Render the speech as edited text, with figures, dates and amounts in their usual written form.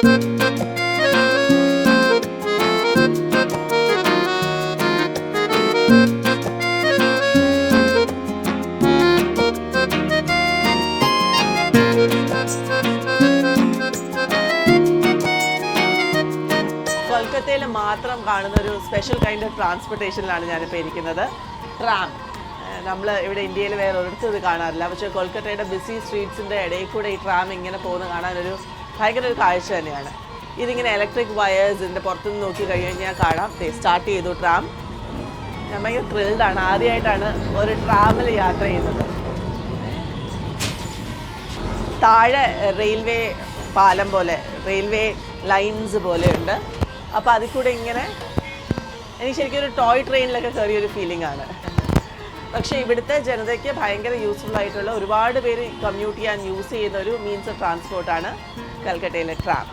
കൊൽക്കത്തയിൽ മാത്രം കാണുന്ന ഒരു സ്പെഷ്യൽ കൈൻഡ് ഓഫ് ട്രാൻസ്പോർട്ടേഷനിലാണ് ഞാനിപ്പോൾ ഇരിക്കുന്നത്. ട്രാം. നമ്മൾ ഇവിടെ ഇന്ത്യയിൽ വേറെ ഒരിടത്തും ഇത് കാണാറില്ല. പക്ഷേ കൊൽക്കത്തയുടെ ബിസി സ്ട്രീറ്റ്സിൻ്റെ ഇടയിൽ കൂടെ ഈ ട്രാം ഇങ്ങനെ പോകുന്ന കാണാനൊരു ഭയങ്കര ഒരു കാഴ്ച തന്നെയാണ്. ഇതിങ്ങനെ ഇലക്ട്രിക് വയേഴ്സ് ഇതിൻ്റെ പുറത്തുനിന്ന് നോക്കി കഴിഞ്ഞാൽ കാണാം. സ്റ്റാർട്ട് ചെയ്തു ട്രാം. ഞാൻ ഭയങ്കര ത്രില്ഡാണ്. ആദ്യമായിട്ടാണ് ഒരു ട്രാമിൽ യാത്ര ചെയ്യുന്നത്. താഴെ റെയിൽവേ പാലം പോലെ, റെയിൽവേ ലൈൻസ് പോലെയുണ്ട്. അപ്പോൾ അതിൽ കൂടെ ഇങ്ങനെ എനിക്ക് ശരിക്കും ഒരു ടോയ് ട്രെയിനിലൊക്കെ കയറിയൊരു ഫീലിംഗ് ആണ്. പക്ഷേ ഇവിടുത്തെ ജനതയ്ക്ക് ഭയങ്കര യൂസ്ഫുൾ ആയിട്ടുള്ള ഒരുപാട് പേര് കമ്മ്യൂട്ട് ചെയ്യാൻ യൂസ് ചെയ്യുന്ന ഒരു മീൻസ് ഓഫ് ട്രാൻസ്പോർട്ടാണ് കൽക്കട്ടയിലെ ട്രാം.